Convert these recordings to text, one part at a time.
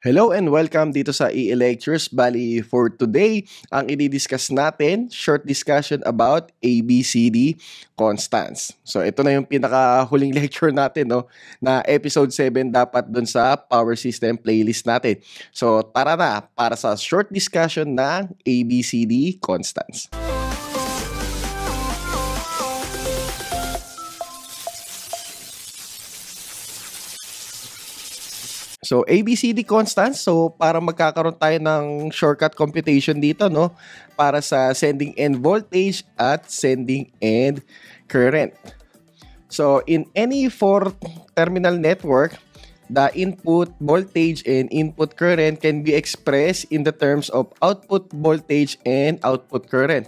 Hello and welcome dito sa EE Lectures. Bali, for today, ang i-discuss natin, short discussion about ABCD constants. So, ito na yung pinaka-huling lecture natin, no, na episode 7 dapat dun sa Power System playlist natin. So, tara na para sa short discussion ng ABCD constants. So, ABCD constants. So, para magkakaroon tayo ng shortcut computation dito, no? Para sa sending end voltage at sending end current. So, in any four-terminal network, the input voltage and input current can be expressed in the terms of output voltage and output current.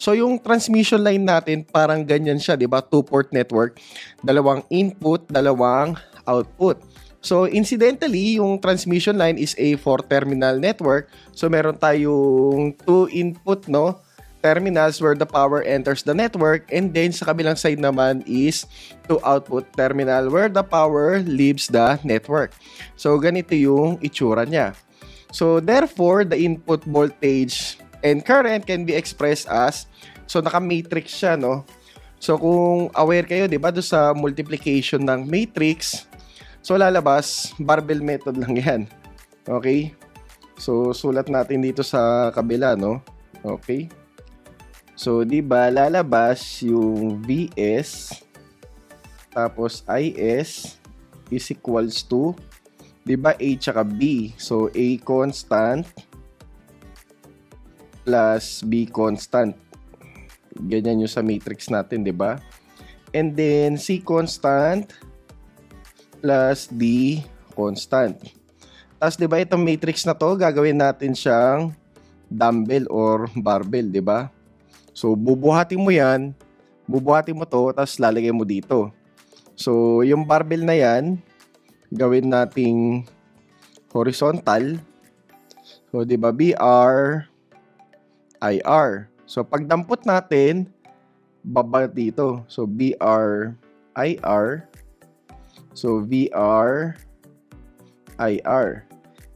So, yung transmission line natin, parang ganyan siya, di ba? Two-port network. Dalawang input, dalawang output. So, incidentally, yung transmission line is a four-terminal network. So, meron tayong two input, no, terminals where the power enters the network. And then, sa kabilang side naman is two output terminal where the power leaves the network. So, ganito yung itsura niya. So, therefore, the input voltage and current can be expressed as, so, naka-matrix siya, no? So, kung aware kayo, di ba, doon sa multiplication ng matrix, so, lalabas, barbell method lang yan. Okay? So, sulat natin dito sa kabila, no? Okay? So, di ba, lalabas yung Vs, tapos Is is equals to, di ba, A tsaka B. So, A constant plus B constant. Ganyan yung sa matrix natin, di ba? And then, C constant plus D constant. Tapos, di ba, itong matrix na to, gagawin natin siyang dumbbell or barbell, di ba? So, bubuhatin mo yan, bubuhatin mo to, tapos lalagay mo dito. So, yung barbell na yan, gawin nating horizontal. So, di ba, BR, IR. So, pag dampot natin, baba dito. So, BR, IR. So, VR, IR.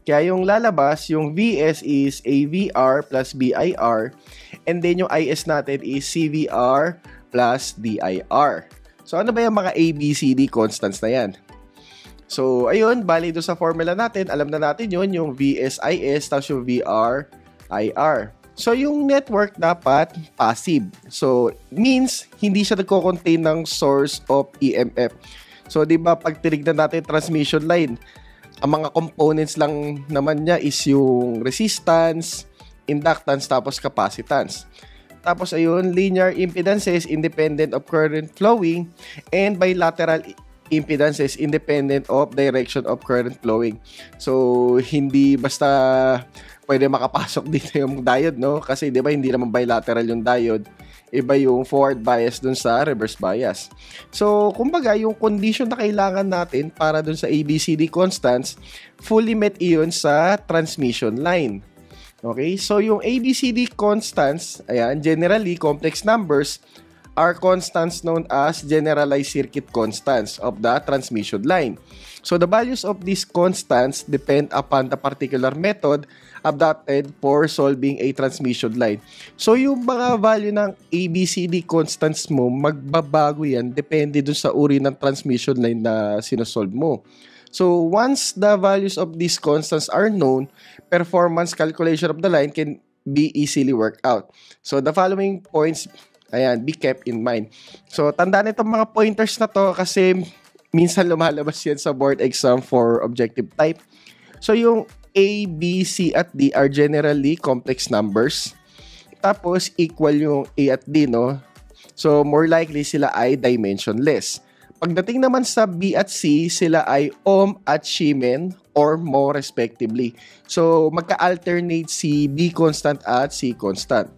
Kaya yung lalabas, yung VS is AVR plus BIR. And then yung IS natin is CVR plus DIR. So, ano ba yung mga ABCD constants na yan? So, ayun, bali doon sa formula natin, alam na natin yun, yung VS, IS, tapos yung VR, IR. So, yung network dapat passive. So, means, hindi siya nagko-contain ng source of EMF. So, di ba, pag tinignan natin transmission line, ang mga components lang naman niya is yung resistance, inductance, tapos capacitance. Tapos, ayun, linear impedances independent of current flowing and bilateral impedances independent of direction of current flowing. So, hindi basta pwede makapasok dito yung diode, no? Kasi, di ba, hindi naman bilateral yung diode. Iba yung forward bias dun sa reverse bias. So, kumbaga, yung condition na kailangan natin para dun sa ABCD constants, fully met iyon sa transmission line. Okay? So, yung ABCD constants, ayan, generally, complex numbers are constants known as generalized circuit constants of the transmission line. So, the values of these constants depend upon the particular method adopted for solving a transmission line. So, yung mga value ng ABCD constants mo, magbabago yan depende dun sa uri ng transmission line na sinosolve mo. So, once the values of these constants are known, performance calculation of the line can be easily worked out. So, the following points, ayan, be kept in mind. So, tandaan itong mga pointers na to kasi minsan lumalabas yan sa board exam for objective type. So, yung A, B, C, at D are generally complex numbers. Tapos, equal yung A at D, no? So, more likely sila ay dimensionless. Pagdating naman sa B at C, sila ay ohm at Schimen or mho respectively. So, magka-alternate si B constant at C constant.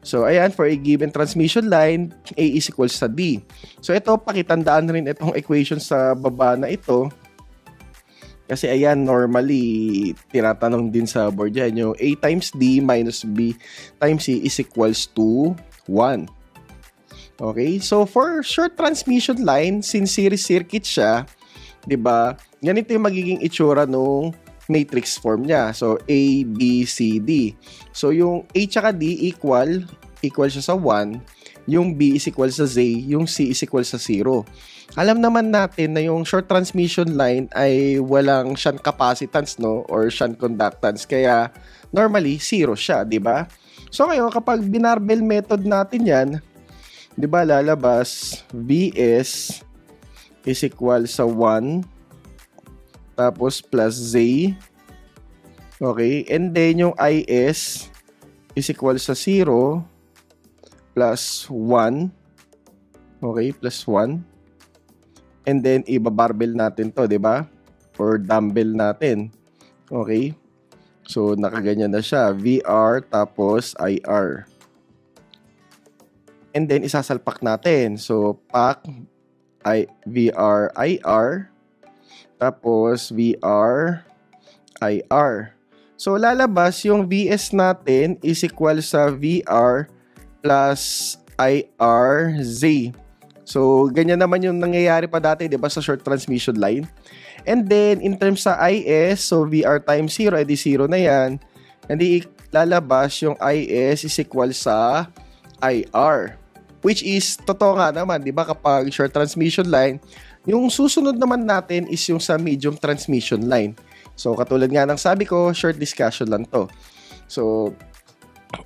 So, ayan, for a given transmission line, A is equals sa D. So, ito, pakitandaan rin itong equation sa baba na ito. Kasi, ayan, normally, tinatanong din sa board yan, yung A times D minus B times C is equals to 1. Okay? So, for short transmission line, since series circuit siya, 'di ba? Ganito yung magiging itsura nung matrix form niya. So, A, B, C, D. So, yung A tsaka D equal siya sa 1. Yung B is equal sa Z. Yung C is equal sa 0. Alam naman natin na yung short transmission line ay walang shunt capacitance, no? Or shunt conductance. Kaya, normally, 0 siya, di ba? So, ngayon, kapag binarbell method natin yan, di ba, lalabas Vs is equal sa 1 tapos plus Z. Okay? And then, yung Is is equal sa 0 plus 1. Okay? Plus 1. And then, ibabarbell natin to, di ba? Or dumbbell natin. Okay? So, nakaganyan na siya. VR tapos IR. And then, isasalpak natin. So, pack VR IR tapos VR IR. So, lalabas yung VS natin is equal sa VR plus IR Z. So, ganyan naman yung nangyayari pa dati, di ba, sa short transmission line. And then, in terms sa IS, so VR times 0, edi 0 na yan. And then, lalabas yung IS is equal sa IR. Which is, totoo nga naman, di ba, kapag short transmission line, yung susunod naman natin is yung sa medium transmission line. So, katulad nga ng sabi ko, short discussion lang to. So,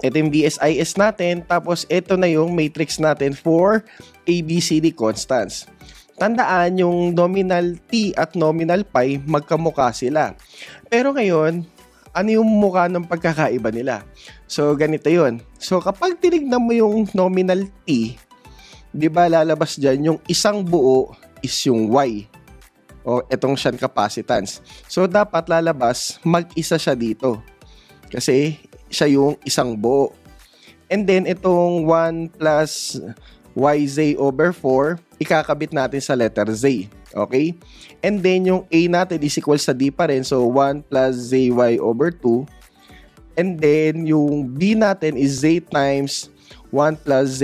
ito yung VSIS natin, tapos ito na yung matrix natin for ABCD constants. Tandaan, yung nominal T at nominal pi, magkamukha sila. Pero ngayon, ano yung mukha ng pagkakaiba nila? So, ganito yun. So, kapag tinignan mo yung nominal T, di ba lalabas dyan, yung isang buo is yung Y. O, etong shunt capacitance. So, dapat lalabas, mag-isa siya dito. Kasi, siya yung isang buo. And then, itong 1 plus YZ over 4, ikakabit natin sa letter Z. Okay? And then, yung A natin is equal sa D pa rin. So, 1 plus ZY over 2. And then, yung B natin is Z times 1 plus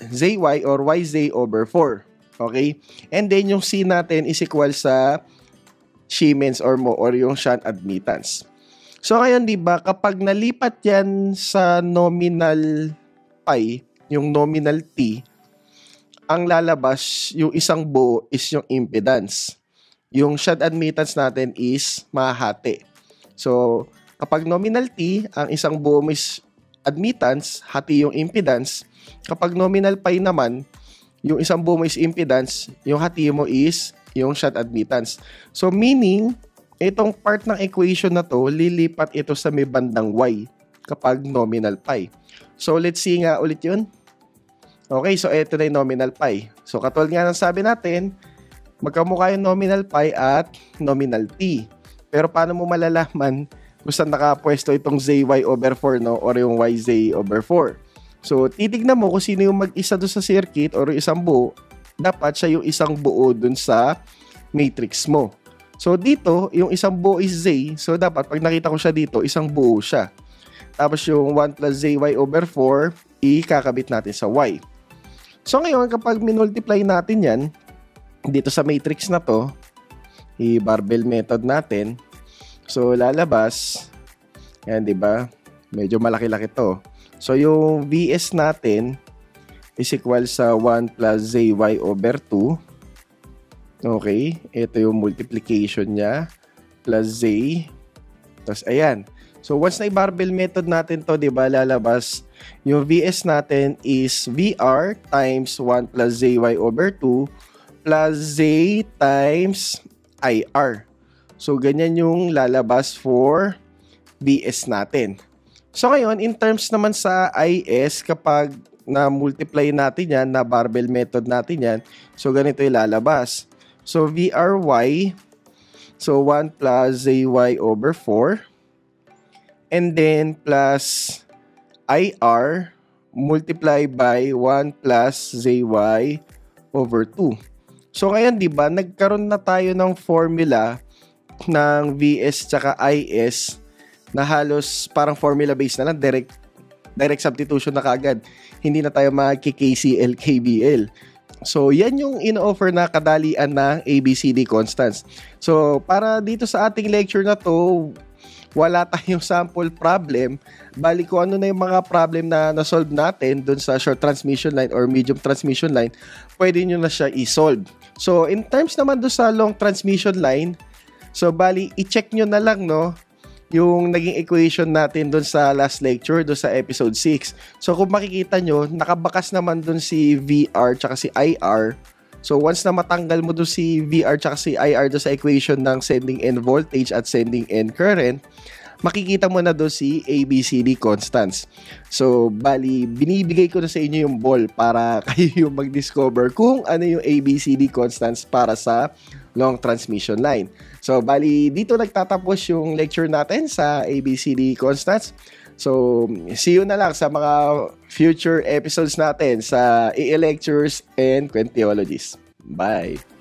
ZY or YZ over 4. Okay? And then, yung C natin is equal sa Siemens or yung shunt admittance. So, ngayon, di ba, kapag nalipat yan sa nominal pi, yung nominal T, ang lalabas, yung isang buo is yung impedance. Yung shunt admittance natin is mahati. So, kapag nominal T, ang isang buo is admittance, hati yung impedance. Kapag nominal pi naman, yung isang buo mo is impedance, yung hati mo is yung shunt admittance. So, meaning, itong part ng equation na to, lilipat ito sa may bandang Y kapag nominal pi. So, let's see nga ulit yun. Okay, so ito na yung nominal pi. So, katulad nga ng sabi natin, magkamukha yung nominal pi at nominal t. Pero paano mo malalaman kung saan nakapwesto itong zy over 4, no? Or yung yz over 4. So, titignan mo kung sino yung mag-isa doon sa circuit or yung isang buo. Dapat siya yung isang buo doon sa matrix mo. So, dito, yung isang buo is Z. So, dapat, pag nakita ko siya dito, isang buo siya. Tapos, yung 1 plus ZY over 4, ikakabit natin sa Y. So, ngayon, kapag minultiply natin yan, dito sa matrix na to, i-barbell method natin. So, lalabas, yan, di ba? Medyo malaki-laki to. So, yung VS natin is equal sa 1 plus ZY over 2. Okay, ito yung multiplication niya plus Z. Tapos ayan. So once na i-barbell method natin to, 'di ba, lalabas yung VS natin is VR times 1 plus ZY over 2 plus Z times IR. So ganyan yung lalabas for VS natin. So ngayon, in terms naman sa IS, kapag na-multiply natin yan, na-barbell method natin yan, so ganito yung lalabas. So, VRY, so 1 plus ZY over 4, and then plus IR multiply by 1 plus ZY over 2. So, ngayon, di ba, nagkaroon na tayo ng formula ng VS tsaka IS na halos parang formula based na lang, direct substitution na kagad. Hindi na tayo mag-KCL, KBL. So, yan yung in-offer na kadalian ng ABCD constants. So, para dito sa ating lecture na to, wala tayong sample problem. Bali kung ano na yung mga problem na na-solve natin dun sa short transmission line or medium transmission line, pwede nyo na siya i-solve. So, in terms naman dun sa long transmission line, so bali, i-check nyo na lang, no, yung naging equation natin dun sa last lecture, dun sa episode 6. So, kung makikita nyo, nakabakas naman dun si VR tsaka si IR. So, once na matanggal mo doon si VR tsaka si IR doon sa equation ng sending end voltage at sending end current, makikita mo na doon si ABCD constants. So, bali, binibigay ko na sa inyo yung ball para kayo yung mag-discover kung ano yung ABCD constants para sa long transmission line. So, bali, dito nagtatapos yung lecture natin sa ABCD constants. So, see you na lang sa mga future episodes natin sa EE Lectures and Quenteologies. Bye!